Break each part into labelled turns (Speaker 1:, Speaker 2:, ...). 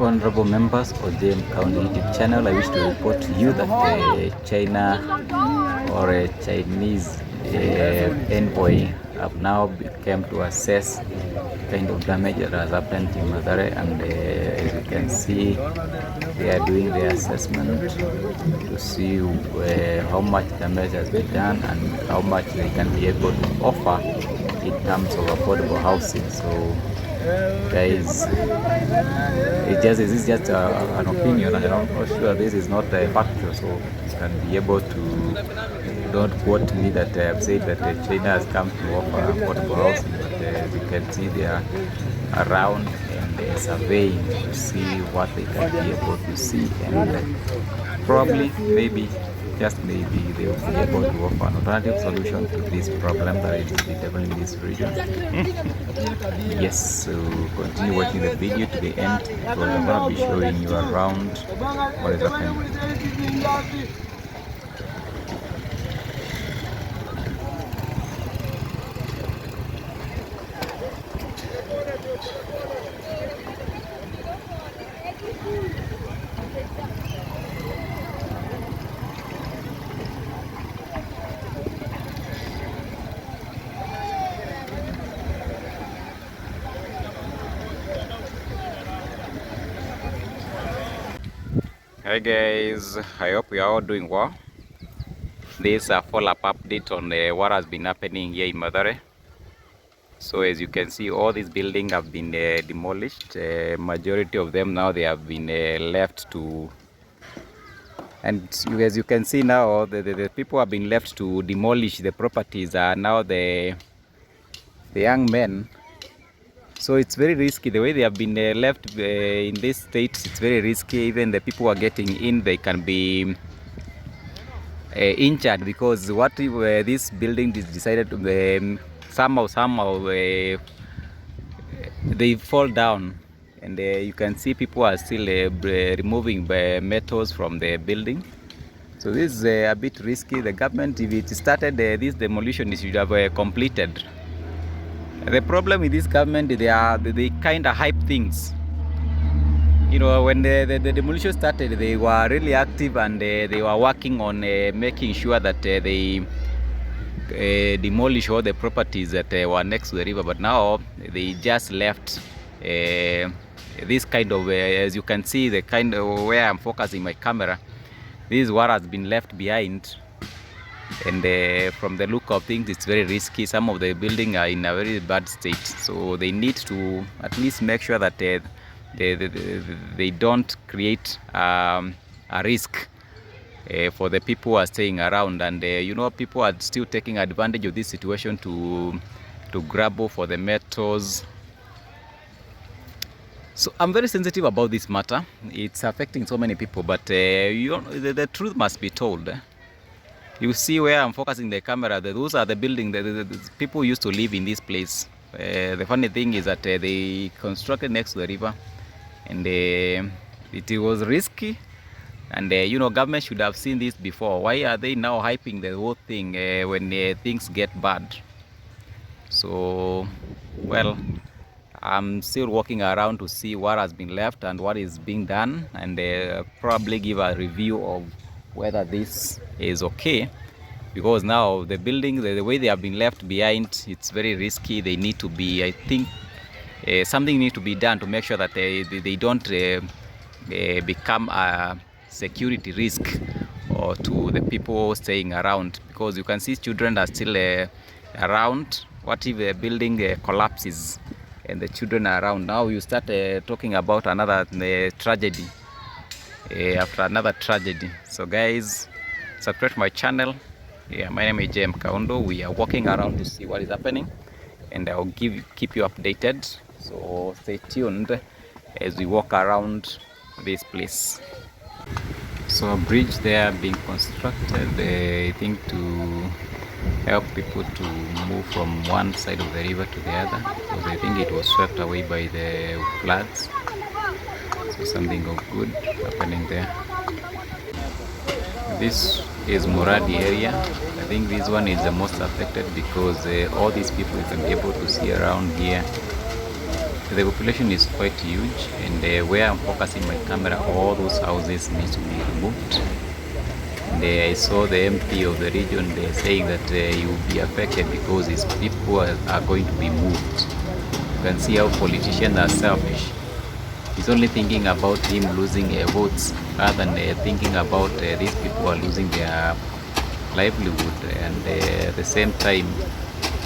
Speaker 1: Honorable members of the County YouTube channel, I wish to report to you that China or a Chinese envoy have now come to assess kind of damage that has happened in Mathare, and as you can see, they are doing their assessment to see how much damage has been done and how much they can be able to offer in terms of affordable housing. So guys, this is just an opinion, and I'm not sure this is not factual, so you can be able to, don't quote me that I've said that China has come to offer affordable housing, but as you can see, they are around and surveying to see what they can be able to see, and probably, maybe, just maybe, they will be able to offer an alternative solution to this problem that is developing in this region. Yes, so continue watching the video to the end, because I'm going to be showing you around what is happening. Hi guys, I hope you are all doing well. This is a follow-up update on what has been happening here in Mathare. So as you can see, all these buildings have been demolished. Majority of them now, they have been left to, and as you can see now, the people have been left to demolish the properties are now the young men. So it's very risky the way they have been left in this state. It's very risky. Even the people who are getting in, they can be injured, because what if this building is decided to somehow they fall down, and you can see people are still removing metals from the building. So this is a bit risky. The government, if it started this demolition, it should have completed. The problem with this government, they kind of hype things. You know, when the demolition started, they were really active, and they were working on making sure that they demolish all the properties that were next to the river. But now they just left this kind of, as you can see, the kind of where I'm focusing my camera, this is what has been left behind. And from the look of things, it's very risky. Some of the buildings are in a very bad state, so they need to at least make sure that they don't create a risk for the people who are staying around. And you know, people are still taking advantage of this situation to grab for the metals. So I'm very sensitive about this matter. It's affecting so many people, but you know, the truth must be told. You see where I'm focusing the camera, those are the buildings that the people used to live in this place. The funny thing is that they constructed next to the river, and it was risky, and you know, government should have seen this before. Why are they now hyping the whole thing when things get bad? So, well, I'm still walking around to see what has been left and what is being done, and probably give a review of whether this is okay, because now the building, the way they have been left behind, it's very risky. They need to be, I think, something needs to be done to make sure that they don't become a security risk or to the people staying around, because you can see children are still around. What if the building collapses? and the children are around. Now you start talking about another tragedy, after another tragedy. So guys, subscribe to my channel. Yeah, my name is JM Kaundo. We are walking around to see what is happening, and I'll keep you updated. So stay tuned as we walk around this place. So a bridge there being constructed, I think, to help people to move from one side of the river to the other, because I think it was swept away by the floods. So something of good happening there. This is Muradi area. I think this one is the most affected because all these people you can be able to see around here, the population is quite huge, and where I'm focusing my camera, all those houses need to be removed. And I saw the MP of the region there saying that he will be affected because his people are going to be moved. You can see how politicians are selfish. He's only thinking about him losing votes rather than thinking about these people are losing their livelihood. And at the same time,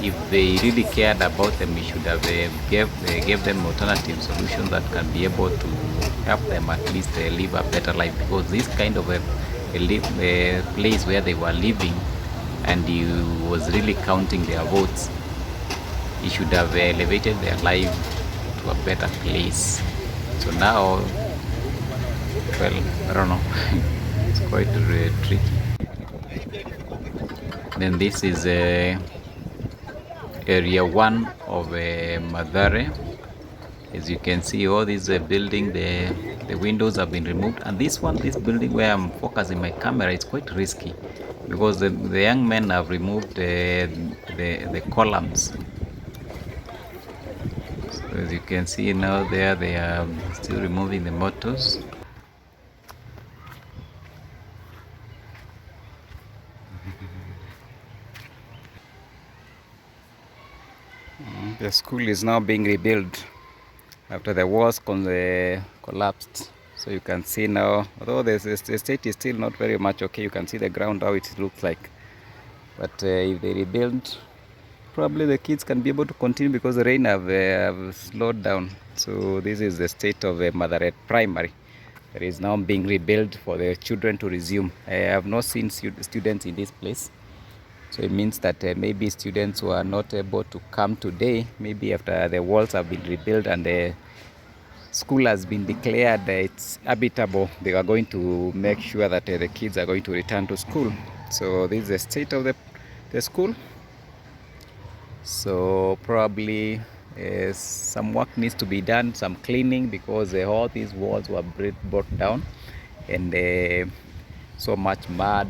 Speaker 1: if they really cared about them, we should have gave them alternative solutions that can be able to help them at least live a better life. Because this kind of a place where they were living, and he was really counting their votes, he should have elevated their life to a better place. So now, well, I don't know, it's quite tricky. Then this is area 1 of Mathare. As you can see, all this building, the windows have been removed, and this building where I'm focusing my camera, is quite risky because the young men have removed the columns. So as you can see now, there they are still removing the motors. The school is now being rebuilt after the walls collapsed. So you can see now, although the state is still not very much okay, you can see the ground how it looks like. But if they rebuild, probably the kids can be able to continue because the rain have slowed down. So this is the state of Mathare Primary. It is now being rebuilt for the children to resume. I have not seen students in this place. So it means that maybe students who are not able to come today, maybe after the walls have been rebuilt and the school has been declared it's habitable, they are going to make sure that the kids are going to return to school. So this is the state of the school. So probably some work needs to be done, some cleaning, because all these walls were brought down, and so much mud.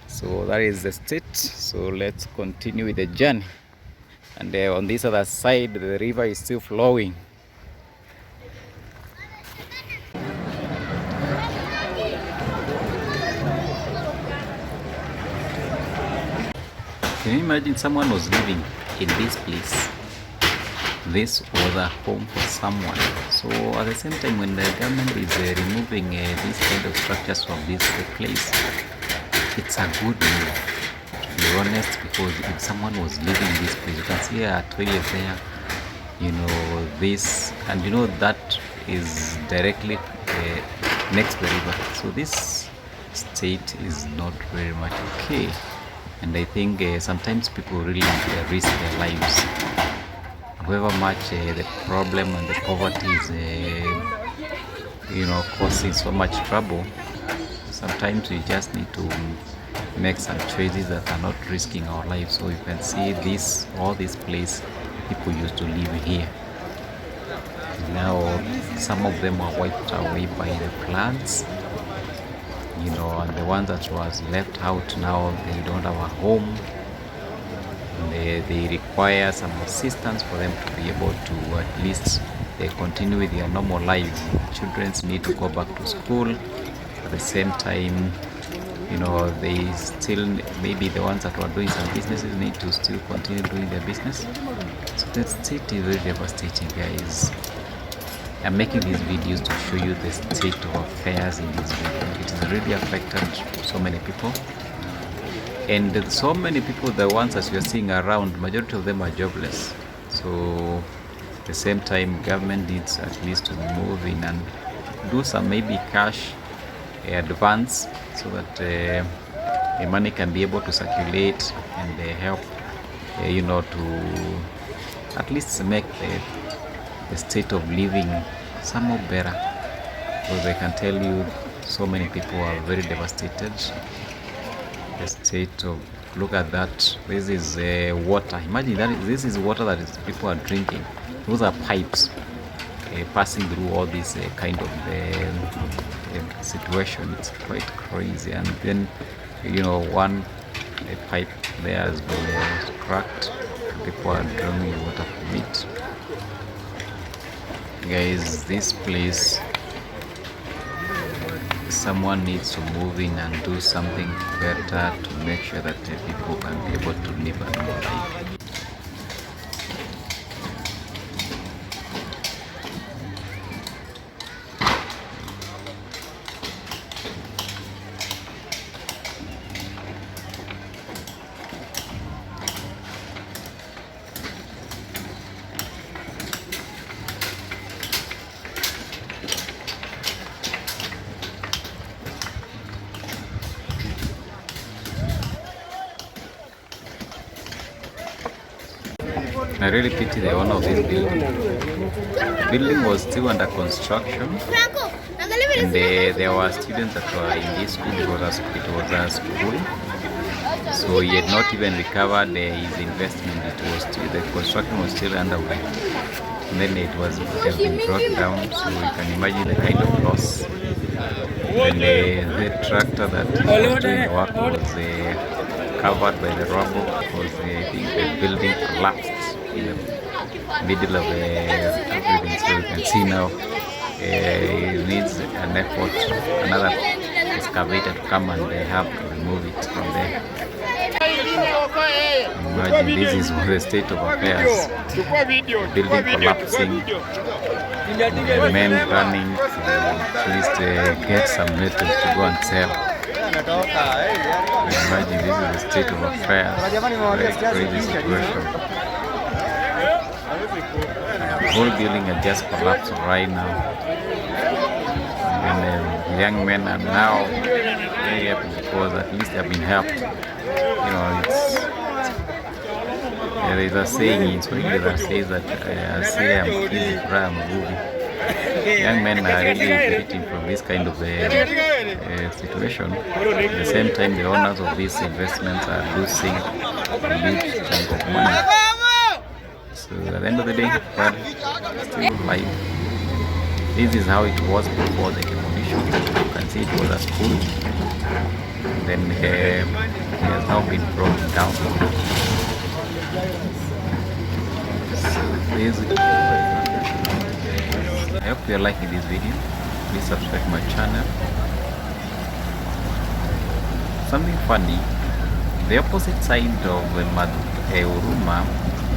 Speaker 1: So that is the state. So let's continue with the journey. And on this other side, the river is still flowing. Can you imagine someone was living in this place? This was a home for someone. So at the same time, when the government is removing these kind of structures from this place, it's a good move, to be honest, because if someone was living in this place, you can see a toilet there, you know, this, and you know that is directly next to the river. So this state is not very much okay, and I think sometimes people really risk their lives. However much the problem and the poverty is, you know, causing so much trouble, sometimes we just need to make some choices that are not risking our lives. So you can see all this place, people used to live here. Now some of them are wiped away by the floods, you know, and the ones that was left out now, they don't have a home. They require some assistance for them to be able to at least continue with their normal lives. Children need to go back to school. At the same time, you know, they still, maybe the ones that were doing some businesses need to still continue doing their business. So the state is very devastating, guys. I'm making these videos to show you the state of affairs in this region. It has really affected so many people. And so many people, the ones that you're seeing around, majority of them are jobless. So At the same time, government needs at least to move in and do some maybe cash advance so that the money can be able to circulate and help to at least make the state of living somewhat better. Because I can tell you, so many people are very devastated. The state of, look at that, this is water. Imagine that this is water that people are drinking. Those are pipes passing through all this kind of situation. It's quite crazy. And then one pipe there has been cracked. People are drawing water from it. Guys, this place, someone needs to move in and do something better to make sure that people can be able to live a normal life. I really pity the owner of this building. The building was still under construction, and there were students that were in this school. It was a school, so he had not even recovered his investment. The construction was still underway, and then it has been brought down. So you can imagine the kind of loss. And the tractor that was doing the work was covered by the rubble because the building collapsed in the middle of everything. So you can see now it needs an effort, another excavator to come and have to remove it from there. Imagine this is the state of affairs. Building collapsing, men running to at least get some metal to go and sell. Imagine this is the state of affairs. Very crazy situation. The whole building has just collapsed right now. And the young men are now very happy because at least they have been helped. There is a saying in Swahili that says that young men are really benefiting from this kind of situation. At the same time, the owners of these investments are losing a huge chunk of money. So at the end of the day, but still alive. This is how it was before the demolition. You can see it was a school. Then it has now been broken down. I hope you are liking this video. Please subscribe to my channel. Something funny, the opposite side of Mathare Huruma,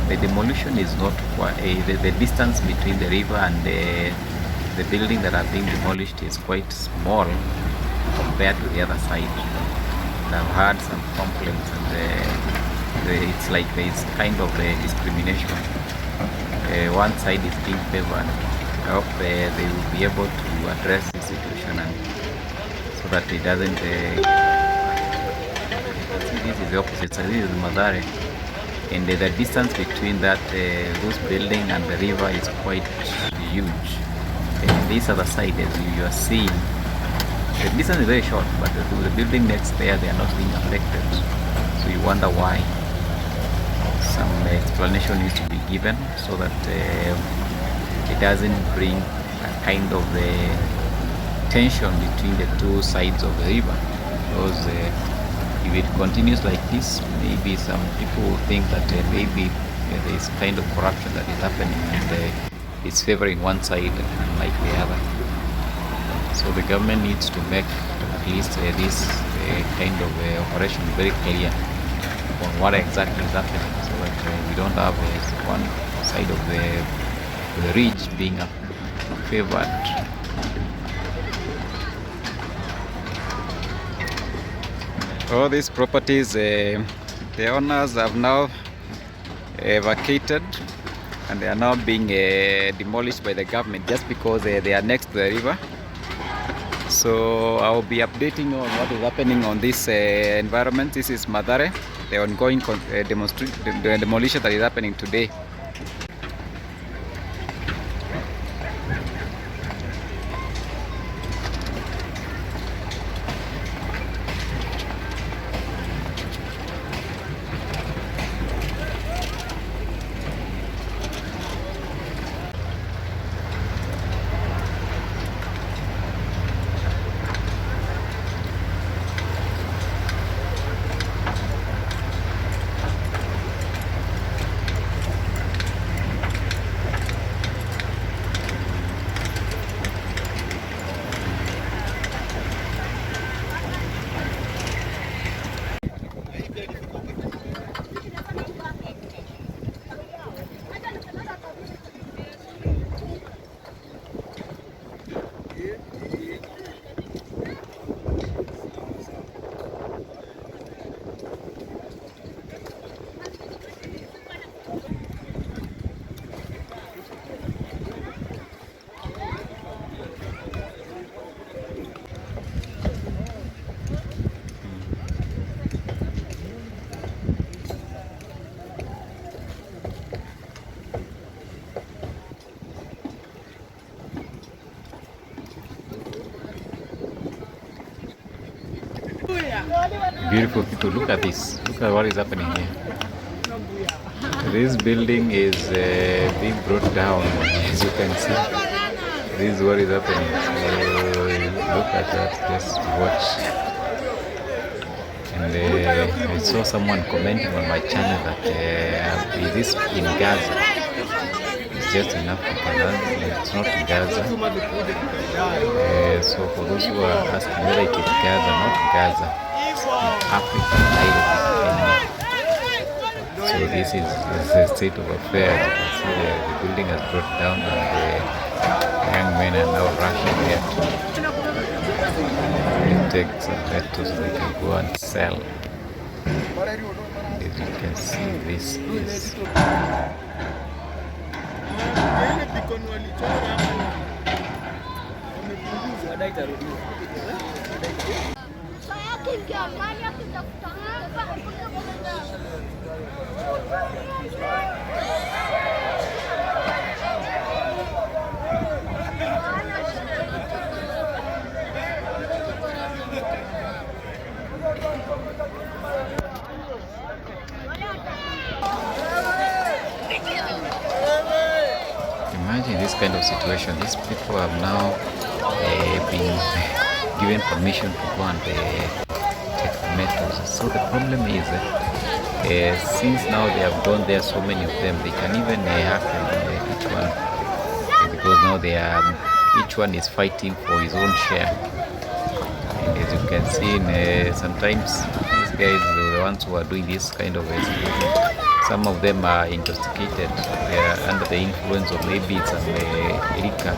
Speaker 1: the demolition is not quite, the distance between the river and the building that are being demolished is quite small compared to the other side. I've heard some complaints and it's like there is kind of a discrimination. One side is being favored. I hope they will be able to address the situation and so that it doesn't. This is the opposite side. This is Mathare, and the distance between those building and the river is quite huge. This other side, as you are seeing, the distance is very short, but the building next there, they are not being affected. So you wonder why. Some explanation needs to be given so that it doesn't bring a kind of tension between the two sides of the river. Because if it continues like this, maybe some people will think that maybe there is kind of corruption that is happening and it's favoring one side unlike the other. So the government needs to make at least this kind of operation very clear on what exactly is happening, so that we don't have one side of the ridge being favored. All these properties, the owners have now vacated and they are now being demolished by the government just because they are next to the river. So I will be updating on what is happening on this environment. This is Mathare, the ongoing the demolition that is happening today. Beautiful people, look at this. Look at what is happening here. This building is being brought down, as you can see. This is what is happening. So look at that, just watch. And I saw someone commenting on my channel that is this in Gaza? It's just in Africa, it's not in Gaza. So for those who are asking whether it is Gaza, not Gaza. African island. So this is the state of affairs. You can see the building has brought down and the young men are now rushing there to take some metals so they can go and sell. And as you can see, this is imagine this kind of situation. These people have now been given permission to go and take the metals. So the problem is since now they have gone there, so many of them, they can even hack each one, because now they are each one is fighting for his own share. And as you can see, sometimes these guys, the ones who are doing this kind of situation, some of them are intoxicated. They are under the influence of maybe some liquor,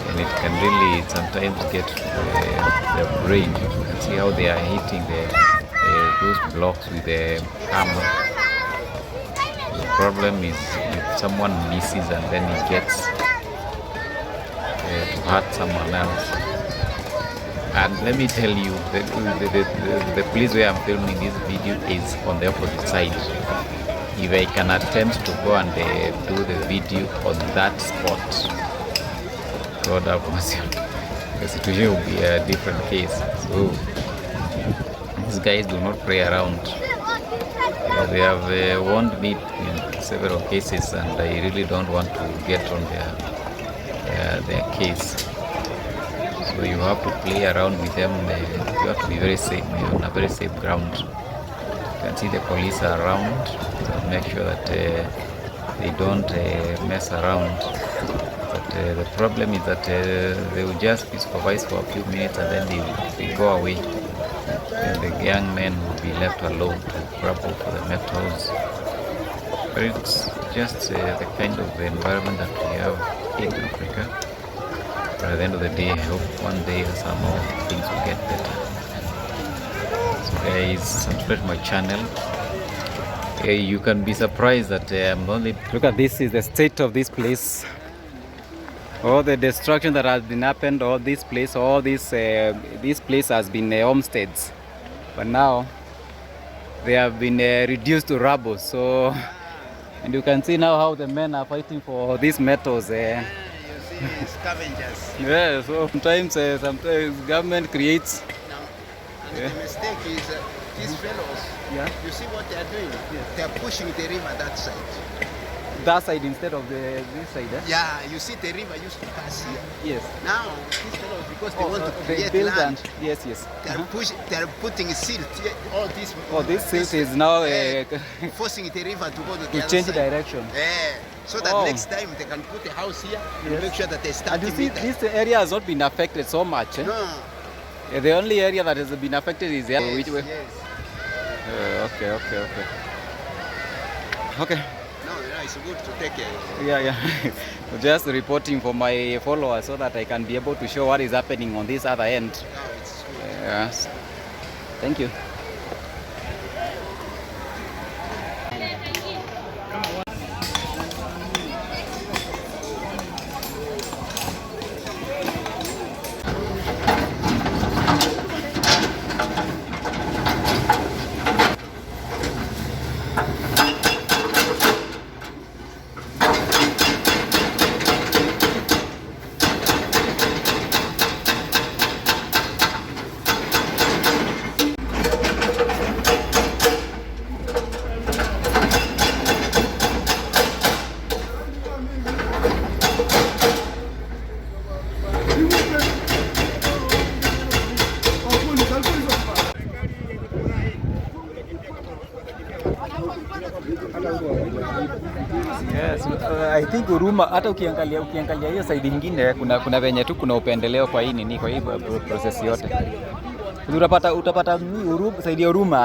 Speaker 1: and it can really sometimes get their brain. You can see how they are hitting those blocks with the hammer. The problem is if someone misses and then he gets to hurt someone else. And let me tell you, the place where I'm filming this video is on the opposite side. If I can attempt to go and do the video on that spot, God have mercy, the situation will be a different case. So these guys do not play around. They have warned me in several cases, and I really don't want to get on their case. So you have to play around with them. You have to be very safe, on a very safe ground. You can see the police are around, so make sure that they don't mess around. But the problem is that they will just be supervised for a few minutes and then they go away. And the young men will be left alone to grapple for the metals. But it's just the kind of environment that we have in Africa. But at the end of the day, I hope one day somehow things will get better. So guys, subscribe to my channel. Okay, you can be surprised that I'm only... Look at this, is the state of this place. All the destruction that has been happened, all this place has been homesteads. But now, they have been reduced to rubble. So, and you can see now how the men are fighting for these metals.
Speaker 2: You see, scavengers.
Speaker 1: Yeah, so sometimes government creates...
Speaker 2: And the mistake is these fellows, you see what they are doing? Yes. They are pushing the river that side.
Speaker 1: That side instead of this side, eh?
Speaker 2: Yeah, you see the river used to pass here.
Speaker 1: Yes.
Speaker 2: Now, these fellows, because they want to create land,
Speaker 1: yes.
Speaker 2: they are putting silt.
Speaker 1: This silt is now
Speaker 2: forcing the river to go to the other
Speaker 1: change
Speaker 2: side.
Speaker 1: direction.
Speaker 2: So that next time they can put a house here and make sure that they start.
Speaker 1: And you see, this area has not been affected so much. Eh?
Speaker 2: No.
Speaker 1: The only area that has been affected is here.
Speaker 2: Yes,
Speaker 1: Which way?
Speaker 2: Yes.
Speaker 1: Okay.
Speaker 2: No, it's good to take care.
Speaker 1: Yeah. Just reporting for my followers so that I can be able to show what is happening on this other end.
Speaker 2: No, it's good.
Speaker 1: Yes. Thank you. Yes, I think Huruma, hata ukiangalia hiyo side nyingine kuna venye tu kuna upendeleo kwa hii nini, kwa hii process yote. Utapata Huruma, side ya Huruma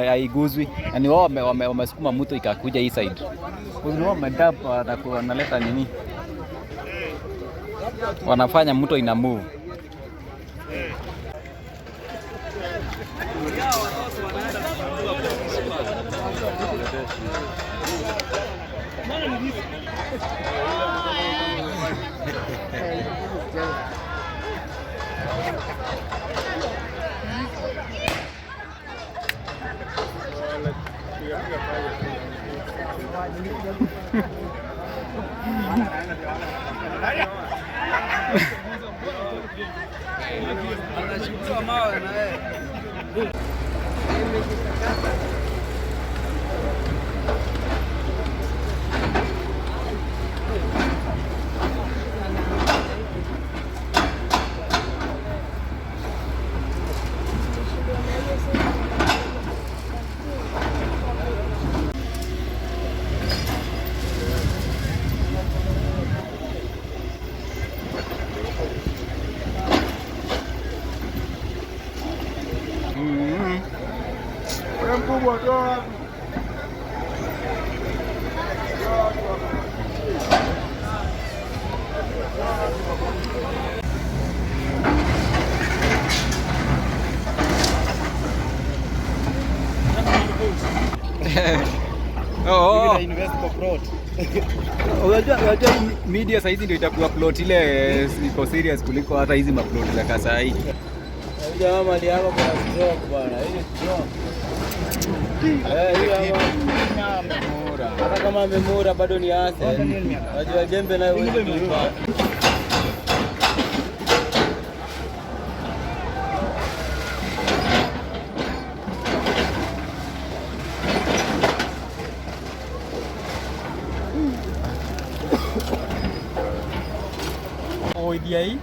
Speaker 1: haiguzwi. Yaani wao wamesukuma mto ikakuja hii side. Huruma madap wanaleta nini? Wanafanya mto ina move. Unajua media saizi ndio itakuwa plot ile iko serious kuliko hata hizi maplot za Kasai.
Speaker 3: Jamaa mali yako kwa stroke bwana. Hii stroke. Hiyo amemura. Hata kama amemura bado ni asset. Unajua jembe nayo wewe. Oi dia aí?